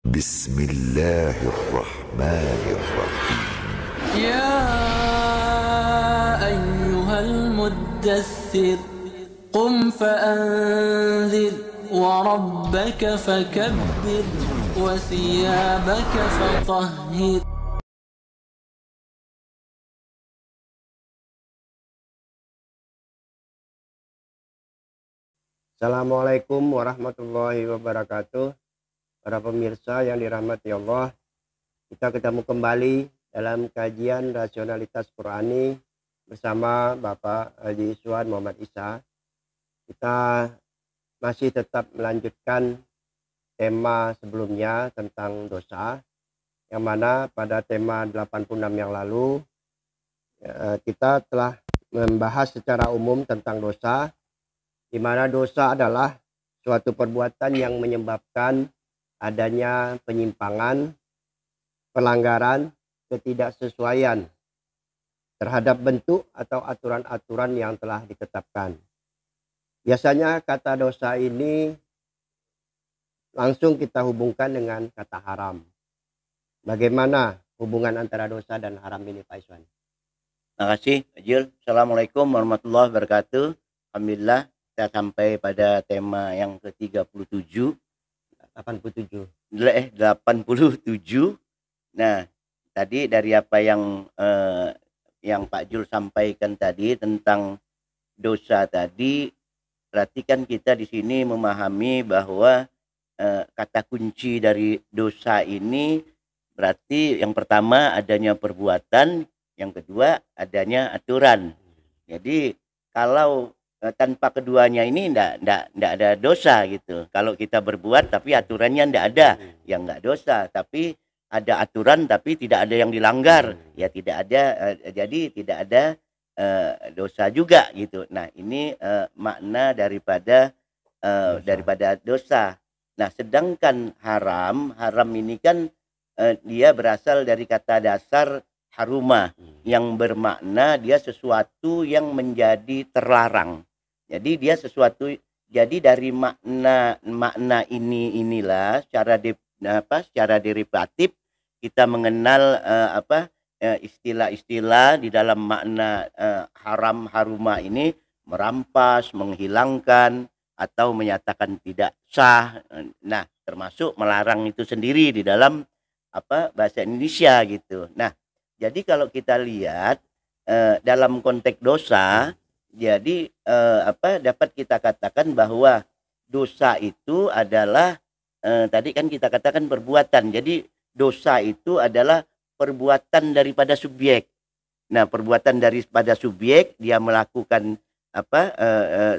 Bismillahirrahmanirrahim. يا أيها المدثر قم فأنذر وربك فكبر وثيابك فطهر. Assalamualaikum warahmatullahi wabarakatuh. Para pemirsa yang dirahmati Allah, kita ketemu kembali dalam kajian rasionalitas Qurani bersama Bapak Haji Iswan Muhammad Isa. Kita masih tetap melanjutkan tema sebelumnya tentang dosa, yang mana pada tema 86 yang lalu kita telah membahas secara umum tentang dosa, di mana dosa adalah suatu perbuatan yang menyebabkan adanya penyimpangan, pelanggaran, ketidaksesuaian terhadap bentuk atau aturan-aturan yang telah ditetapkan. Biasanya kata dosa ini langsung kita hubungkan dengan kata haram. Bagaimana hubungan antara dosa dan haram ini, Pak Iswan? Terima kasih, Pak Jul. Assalamualaikum warahmatullahi wabarakatuh. Alhamdulillah, kita sampai pada tema yang ke-37. 87. 87. Nah, tadi dari apa yang Pak Jul sampaikan tadi tentang dosa tadi, berarti kan kita di sini memahami bahwa kata kunci dari dosa ini berarti yang pertama adanya perbuatan, yang kedua adanya aturan. Jadi kalau tanpa keduanya ini ndak ada dosa gitu. Kalau kita berbuat tapi aturannya ndak ada, ya nggak dosa. Tapi ada aturan tapi tidak ada yang dilanggar, ya tidak ada. Jadi tidak ada dosa juga gitu. Nah ini makna daripada dosa. Nah sedangkan haram ini kan dia berasal dari kata dasar haruma, yang bermakna dia sesuatu yang menjadi terlarang. Jadi dia sesuatu, jadi dari makna inilah secara derivatif kita mengenal istilah-istilah di dalam makna haram haruma ini, merampas, menghilangkan atau menyatakan tidak sah. Nah, termasuk melarang itu sendiri di dalam bahasa Indonesia gitu. Nah, jadi kalau kita lihat dalam konteks dosa, jadi dapat kita katakan bahwa dosa itu adalah tadi kan kita katakan perbuatan. Jadi dosa itu adalah perbuatan daripada subjek. Nah, perbuatan daripada subjek, dia melakukan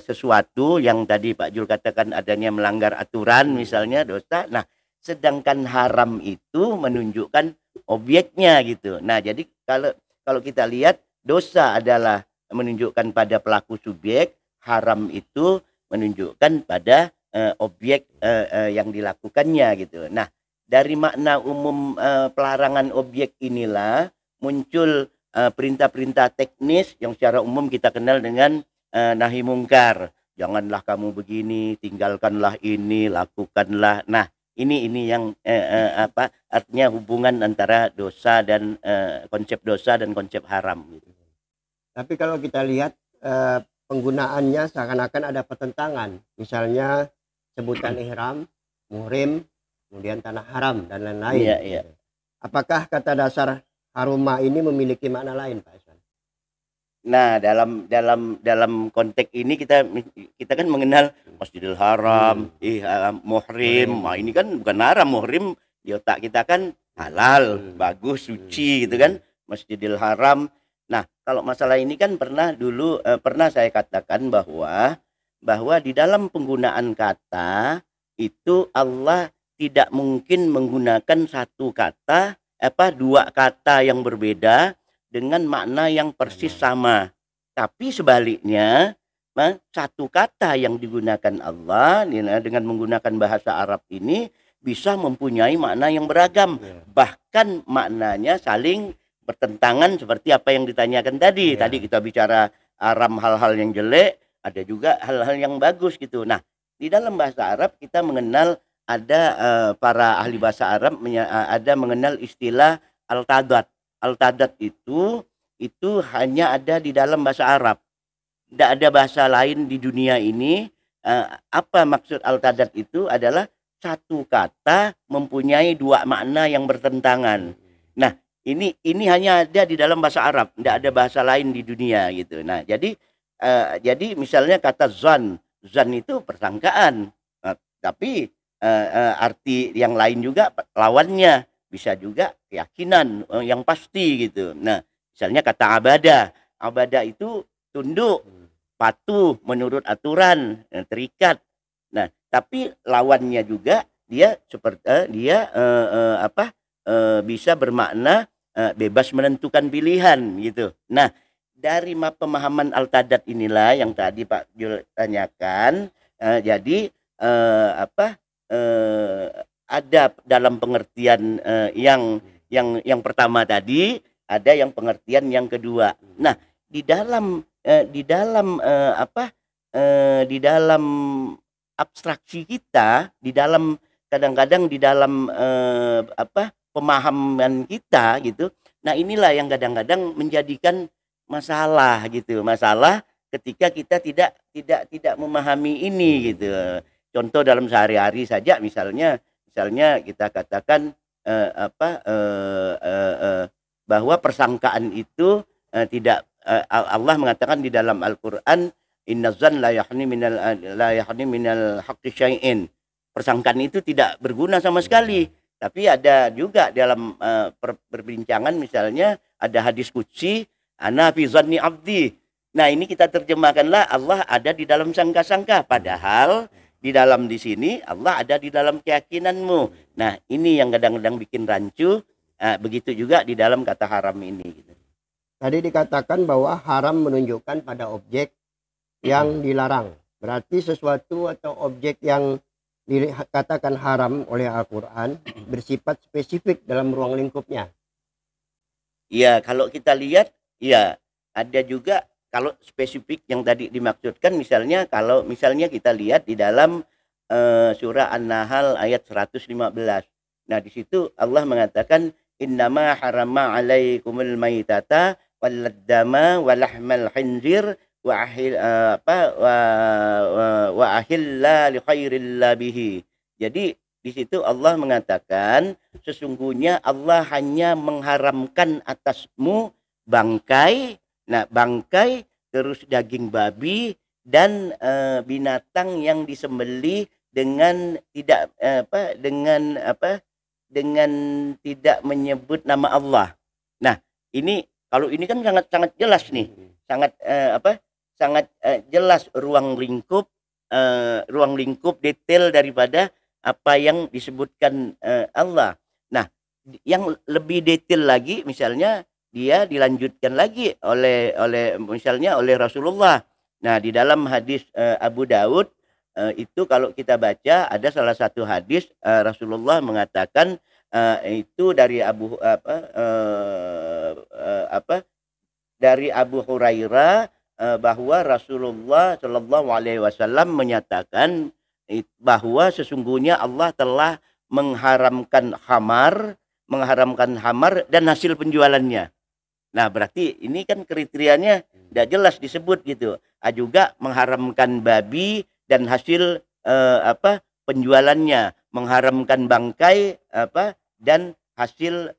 sesuatu yang tadi Pak Jul katakan adanya melanggar aturan, misalnya dosa. Nah, sedangkan haram itu menunjukkan objeknya gitu. Nah, jadi kalau kita lihat dosa adalah menunjukkan pada pelaku subjek, haram itu menunjukkan pada objek yang dilakukannya gitu. Nah, dari makna umum pelarangan objek inilah muncul perintah-perintah teknis yang secara umum kita kenal dengan nahi mungkar. Janganlah kamu begini, tinggalkanlah ini, lakukanlah. Nah, ini yang artinya hubungan antara dosa dan konsep dosa dan konsep haram gitu. Tapi kalau kita lihat penggunaannya seakan-akan ada pertentangan. Misalnya sebutan ihram, muhrim, kemudian tanah haram dan lain-lain. Iya, iya. Apakah kata dasar haruma ini memiliki makna lain, Pak Iswan? Nah, dalam konteks ini kita kan mengenal Masjidil Haram, muhrim. Nah, ini kan bukan haram, muhrim di otak kita kan halal, bagus, suci gitu kan, Masjidil Haram. Nah, kalau masalah ini kan pernah saya katakan bahwa di dalam penggunaan kata itu Allah tidak mungkin menggunakan dua kata yang berbeda dengan makna yang persis sama. Tapi sebaliknya, satu kata yang digunakan Allah dengan menggunakan bahasa Arab ini bisa mempunyai makna yang beragam. Bahkan maknanya saling bertentangan seperti apa yang ditanyakan tadi. Tadi kita bicara haram hal-hal yang jelek, ada juga hal-hal yang bagus gitu. Nah, di dalam bahasa Arab kita mengenal para ahli bahasa Arab ada mengenal istilah al-tadat. Al-tadat itu hanya ada di dalam bahasa Arab. Tidak ada bahasa lain di dunia ini. Apa maksud al-tadat itu adalah satu kata mempunyai dua makna yang bertentangan. Nah, ini hanya ada di dalam bahasa Arab, tidak ada bahasa lain di dunia gitu. Nah, jadi misalnya kata zan itu persangkaan, tapi arti yang lain juga lawannya, bisa juga keyakinan yang pasti gitu. Nah, misalnya kata abada itu tunduk, patuh menurut aturan, terikat. Nah, tapi lawannya juga dia seperti bisa bermakna bebas menentukan pilihan gitu. Nah, dari pemahaman al-tadat inilah yang tadi Pak Jul tanyakan. Jadi ada dalam pengertian yang pertama tadi, ada yang pengertian yang kedua. Nah, di dalam abstraksi kita, kadang-kadang di dalam pemahaman kita gitu. Nah, inilah yang kadang-kadang menjadikan masalah gitu. Masalah ketika kita tidak memahami ini gitu. Contoh dalam sehari-hari saja, misalnya kita katakan bahwa persangkaan itu tidak, Allah mengatakan di dalam Al-Qur'an, innazan la yahni minal haqqi syai'in. Persangkaan itu tidak berguna sama sekali. Tapi ada juga dalam perbincangan, misalnya ada hadis qudsi, ana fi zanni abdi. Nah, ini kita terjemahkanlah Allah ada di dalam sangka-sangka, padahal di sini Allah ada di dalam keyakinanmu. Nah, ini yang kadang-kadang bikin rancu. Begitu juga di dalam kata haram ini gitu. Tadi dikatakan bahwa haram menunjukkan pada objek yang dilarang. Berarti sesuatu atau objek yang dikatakan haram oleh Al-Quran bersifat spesifik dalam ruang lingkupnya. Iya, kalau kita lihat, ya ada juga kalau spesifik yang tadi dimaksudkan, misalnya kita lihat di dalam surah An-Nahl ayat 115. Nah, di situ Allah mengatakan innama harama alaikumul maitata wal-dama wa lahmal khinzir wa ahilla li khairillah bihi. Jadi di situ Allah mengatakan sesungguhnya Allah hanya mengharamkan atasmu bangkai, terus daging babi dan binatang yang disembelih dengan tidak menyebut nama Allah. Nah, kalau ini kan sangat jelas nih, sangat jelas ruang lingkup detail daripada apa yang disebutkan Allah. Nah, yang lebih detail lagi, misalnya dia dilanjutkan lagi oleh Rasulullah. Nah, di dalam hadis Abu Daud itu kalau kita baca, ada salah satu hadis Rasulullah mengatakan itu dari Abu Hurairah, bahwa Rasulullah Shallallahu Alaihi Wasallam menyatakan bahwa sesungguhnya Allah telah mengharamkan khamar dan hasil penjualannya. Nah, berarti ini kan kriterianya tidak jelas disebut gitu. Juga mengharamkan babi dan hasil penjualannya, mengharamkan bangkai dan hasil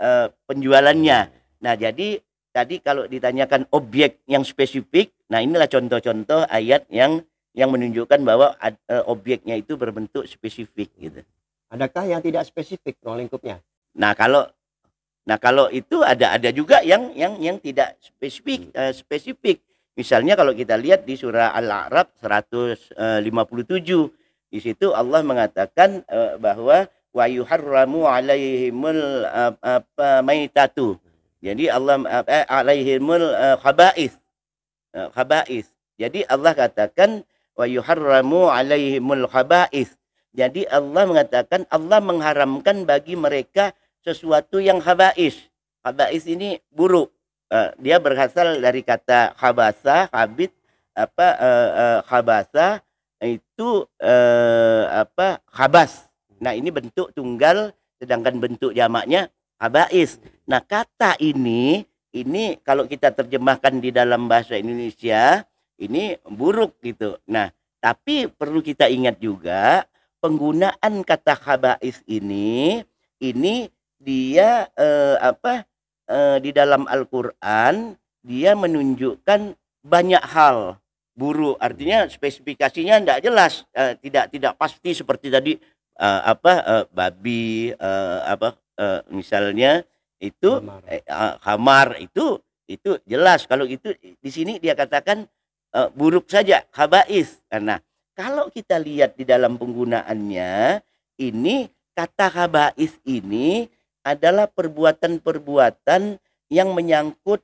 penjualannya. Nah, jadi tadi kalau ditanyakan objek yang spesifik, nah inilah contoh-contoh ayat yang menunjukkan bahwa objeknya itu berbentuk spesifik gitu. Adakah yang tidak spesifik ruang lingkupnya? Nah, kalau itu ada juga yang tidak spesifik. Misalnya kalau kita lihat di surah Al-A'raf 157, di situ Allah mengatakan bahwa wa yuharramu alaihimul maitatu. Jadi Allah alaihimul khaba'ith. Jadi Allah katakan wa yuharramu alaihimul khaba'ith. Jadi Allah mengatakan Allah mengharamkan bagi mereka sesuatu yang khaba'is. Khaba'is ini buruk. Dia berasal dari kata khabasa, khabasa itu khabas. Nah, ini bentuk tunggal, sedangkan bentuk jamaknya khaba'is. Nah, kata ini kalau kita terjemahkan di dalam bahasa Indonesia, ini buruk gitu. Nah, tapi perlu kita ingat juga penggunaan kata khaba'is ini dia di dalam Al-Qur'an dia menunjukkan banyak hal buruk. Artinya spesifikasinya tidak jelas, tidak pasti seperti tadi babi, misalnya itu khamar itu jelas. Kalau itu di sini dia katakan buruk saja, khaba'is. Nah, kalau kita lihat di dalam penggunaannya, ini kata khaba'is ini adalah perbuatan-perbuatan yang menyangkut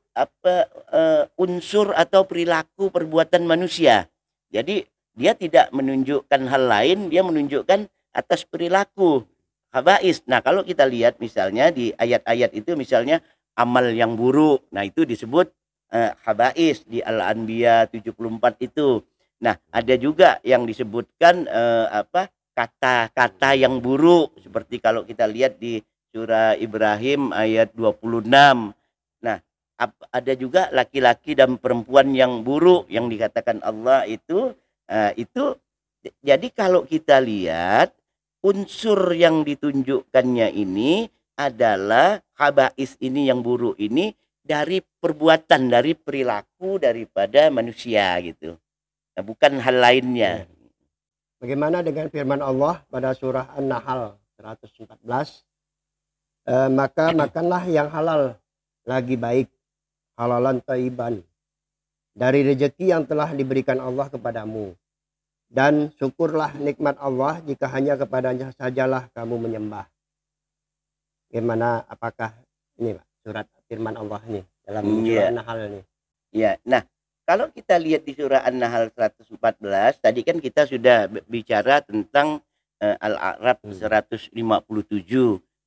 unsur atau perilaku perbuatan manusia. Jadi dia tidak menunjukkan hal lain, dia menunjukkan atas perilaku khaba'is. Nah, kalau kita lihat misalnya di ayat-ayat itu, misalnya amal yang buruk, nah itu disebut khaba'is di Al-Anbiya 74 itu. Nah, ada juga yang disebutkan kata-kata yang buruk, seperti kalau kita lihat di surah Ibrahim ayat 26. Nah, ada juga laki-laki dan perempuan yang buruk yang dikatakan Allah itu. Jadi kalau kita lihat unsur yang ditunjukkannya ini adalah khaba'is ini, yang buruk ini, dari perbuatan, dari perilaku daripada manusia gitu. Nah, bukan hal lainnya. Bagaimana dengan firman Allah pada surah An-Nahl 114? Maka makanlah yang halal lagi baik, halalan thayyiban, dari rezeki yang telah diberikan Allah kepadamu. Dan syukurlah nikmat Allah jika hanya kepadanya sajalah kamu menyembah. Bagaimana, apakah ini Pak, surat firman Allah ini dalam surah An-Nahl ini? Ya, nah kalau kita lihat di surah An-Nahl 114, tadi kan kita sudah bicara tentang Al-A'raf 157.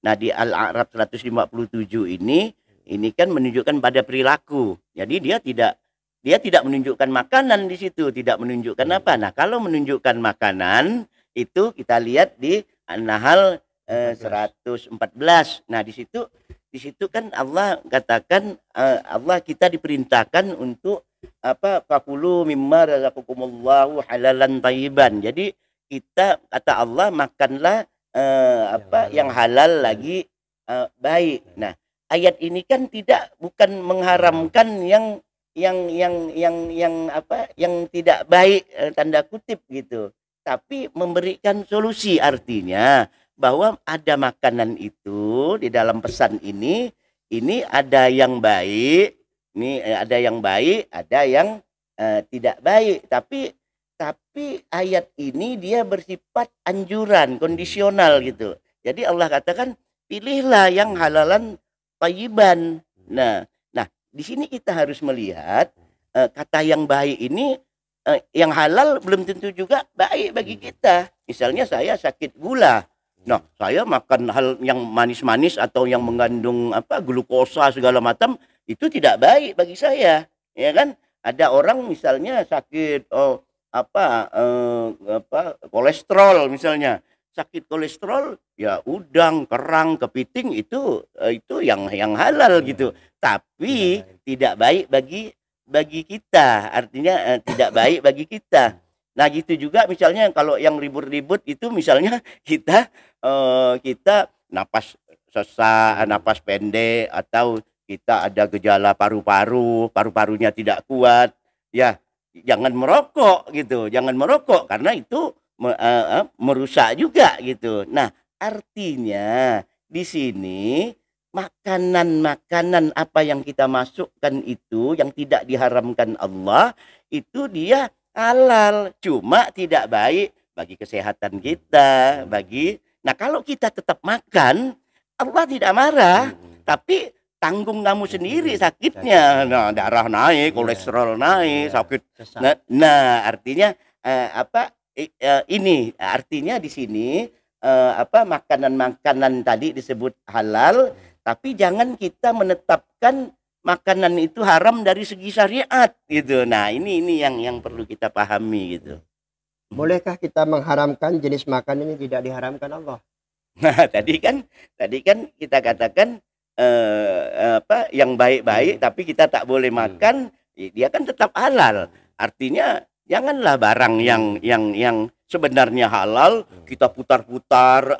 Nah, di Al-A'raf 157 ini kan menunjukkan pada perilaku. Jadi dia tidak menunjukkan makanan di situ, tidak menunjukkan apa. Nah, kalau menunjukkan makanan itu kita lihat di An-Nahl 114. Nah, di situ kan Allah katakan, kita diperintahkan untuk fakulu mimma razaqakumullahu halalan thayyiban. Jadi kita, kata Allah, makanlah yang halal lagi baik. Nah, ayat ini kan bukan mengharamkan yang tidak baik, tanda kutip gitu, tapi memberikan solusi. Artinya bahwa ada makanan itu di dalam pesan ini ada yang baik, ada yang baik, ada yang tidak baik. Tapi ayat ini dia bersifat anjuran, kondisional gitu. Jadi Allah katakan pilihlah yang halalan thayyiban. Nah, di sini kita harus melihat kata yang baik ini, yang halal belum tentu juga baik bagi kita. Misalnya saya sakit gula. Nah, saya makan hal yang manis-manis atau yang mengandung glukosa segala macam, itu tidak baik bagi saya. Ya kan? Ada orang misalnya sakit kolesterol misalnya. Sakit kolesterol, ya udang, kerang, kepiting itu yang halal gitu. Tapi tidak baik bagi kita. Artinya tidak baik bagi kita. Nah, gitu juga misalnya kalau yang ribut-ribut itu, misalnya kita napas napas pendek, atau kita ada gejala paru-parunya tidak kuat, ya jangan merokok gitu. Jangan merokok karena itu merusak juga gitu. Nah, artinya di sini makanan-makanan apa yang kita masukkan itu yang tidak diharamkan Allah, itu dia halal, cuma tidak baik bagi kesehatan kita, Nah, kalau kita tetap makan, Allah tidak marah, tapi tanggung kamu sendiri sakitnya. Nah, darah naik, kolesterol naik, sakit. Nah, artinya ini artinya di sini makanan-makanan tadi disebut halal, tapi jangan kita menetapkan makanan itu haram dari segi syariat gitu. Nah, ini yang perlu kita pahami gitu. Bolehkah kita mengharamkan jenis makanan yang tidak diharamkan Allah? Nah, tadi kan kita katakan yang baik-baik tapi kita tak boleh makan, dia kan tetap halal. Artinya janganlah barang yang sebenarnya halal kita putar-putar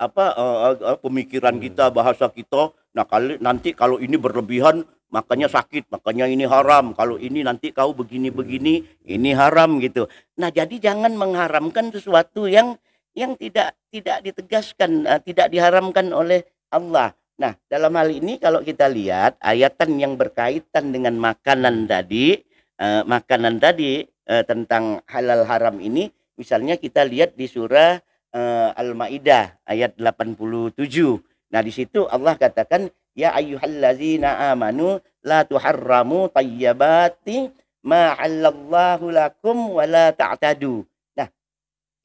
pemikiran kita, bahasa kita. Nah, nanti kalau ini berlebihan makanya sakit, makanya ini haram. Kalau ini nanti kau begini-begini, ini haram gitu. Nah, jadi jangan mengharamkan sesuatu yang tidak ditegaskan, tidak diharamkan oleh Allah. Nah, dalam hal ini kalau kita lihat ayatan yang berkaitan dengan makanan tadi tentang halal haram ini, misalnya kita lihat di surah Al-Maidah ayat 87. Nah, di situ Allah katakan, ya ayyuhallazina amanu la tuharramu tayyibati ma 'allallahu lakum wa la ta'tadu. Nah,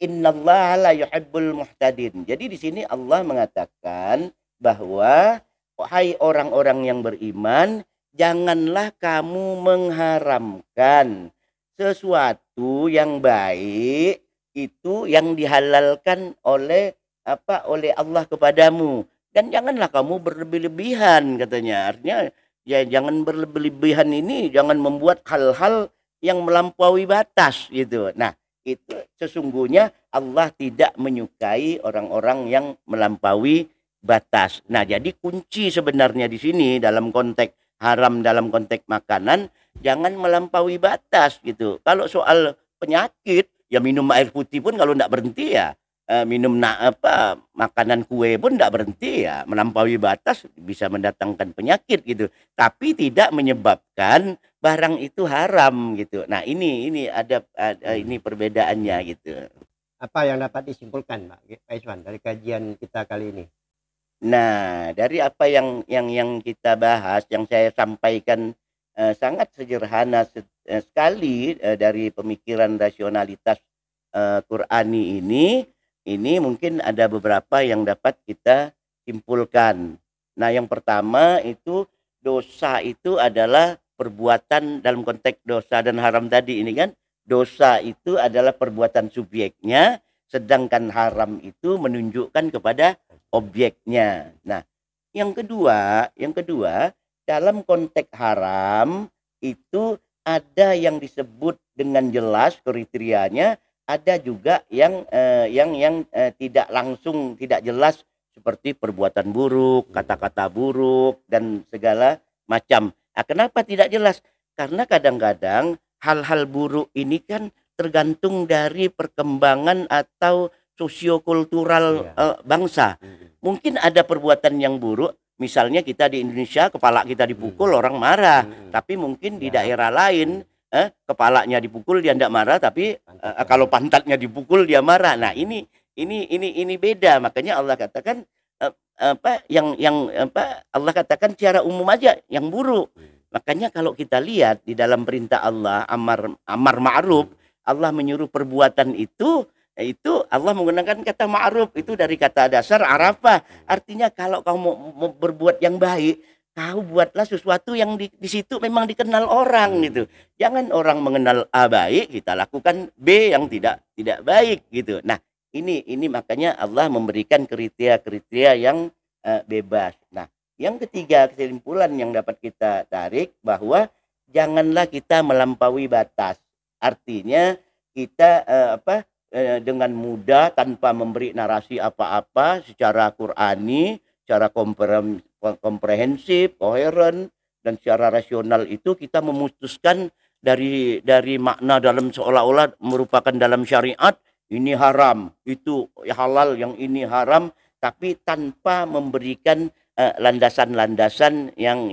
innallaha la yuhibbul muhtadin. Jadi di sini Allah mengatakan bahwa wahai orang-orang yang beriman, janganlah kamu mengharamkan sesuatu yang baik itu yang dihalalkan oleh Allah kepadamu, dan janganlah kamu berlebih-lebihan, katanya. Artinya ya jangan berlebih-lebihan, ini jangan membuat hal-hal yang melampaui batas gitu. Nah, itu sesungguhnya Allah tidak menyukai orang-orang yang melampaui batas. Nah, jadi kunci sebenarnya di sini dalam konteks haram, dalam konteks makanan, jangan melampaui batas gitu. Kalau soal penyakit, ya minum air putih pun kalau tidak berhenti ya minum makanan kue pun tidak berhenti, ya melampaui batas bisa mendatangkan penyakit gitu. Tapi tidak menyebabkan barang itu haram gitu. Nah, ini ada ini perbedaannya gitu. Apa yang dapat disimpulkan, Pak Iswan, dari kajian kita kali ini? Nah, dari apa yang kita bahas, yang saya sampaikan sangat sederhana sekali dari pemikiran rasionalitas Qur'ani ini mungkin ada beberapa yang dapat kita simpulkan. Nah, yang pertama itu dosa itu adalah perbuatan dalam konteks dosa dan haram tadi ini kan. Dosa itu adalah perbuatan subjeknya, sedangkan haram itu menunjukkan kepada objeknya. Nah, yang kedua dalam konteks haram itu ada yang disebut dengan jelas kriterianya, ada juga yang tidak langsung, tidak jelas, seperti perbuatan buruk, kata-kata buruk dan segala macam. Nah, kenapa tidak jelas? Karena kadang-kadang hal-hal buruk ini kan tergantung dari perkembangan atau sosiokultural bangsa. Mungkin ada perbuatan yang buruk, misalnya kita di Indonesia kepala kita dipukul orang marah, tapi mungkin di daerah lain kepalanya dipukul dia tidak marah, tapi kalau pantatnya dipukul dia marah. Nah, ini beda. Makanya Allah katakan Allah katakan secara umum aja yang buruk. Makanya kalau kita lihat di dalam perintah Allah amar ma'ruf, Allah menyuruh perbuatan itu Allah menggunakan kata ma'ruf, itu dari kata dasar arafah. Artinya kalau kamu mau berbuat yang baik, kau buatlah sesuatu yang di situ memang dikenal orang gitu. Jangan orang mengenal A baik, kita lakukan B yang tidak baik gitu. Nah, ini makanya Allah memberikan kriteria yang bebas. Nah, yang ketiga, kesimpulan yang dapat kita tarik bahwa janganlah kita melampaui batas. Artinya kita dengan mudah tanpa memberi narasi apa-apa secara Qur'ani, secara komprehensif, koheren, dan secara rasional itu kita memutuskan dari makna dalam seolah-olah merupakan dalam syariat ini haram, itu halal, yang ini haram, tapi tanpa memberikan landasan-landasan yang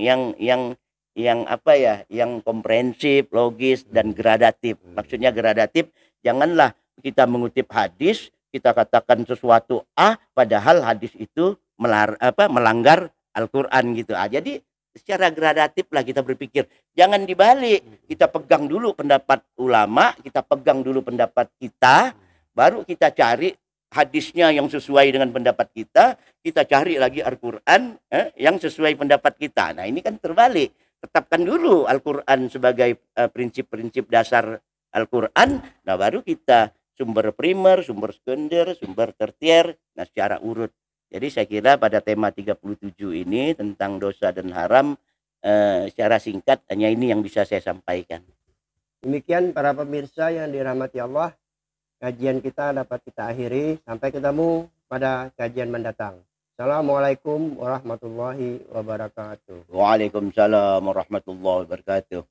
komprehensif, logis, dan gradatif. Maksudnya gradatif, janganlah kita mengutip hadis, kita katakan sesuatu A, padahal hadis itu melanggar Al-Quran gitu. Jadi secara gradatif lah kita berpikir. Jangan dibalik, kita pegang dulu pendapat ulama, kita pegang dulu pendapat kita, baru kita cari hadisnya yang sesuai dengan pendapat kita cari lagi Al-Quran yang sesuai pendapat kita. Nah, ini kan terbalik. Tetapkan dulu Al-Quran sebagai prinsip-prinsip dasar Al-Quran, nah baru kita sumber primer, sumber sekunder, sumber tertier, nah secara urut. Jadi saya kira pada tema 37 ini tentang dosa dan haram secara singkat hanya ini yang bisa saya sampaikan. Demikian para pemirsa yang dirahmati Allah, kajian kita dapat kita akhiri. Sampai ketemu pada kajian mendatang. Assalamualaikum warahmatullahi wabarakatuh. Waalaikumsalam warahmatullahi wabarakatuh.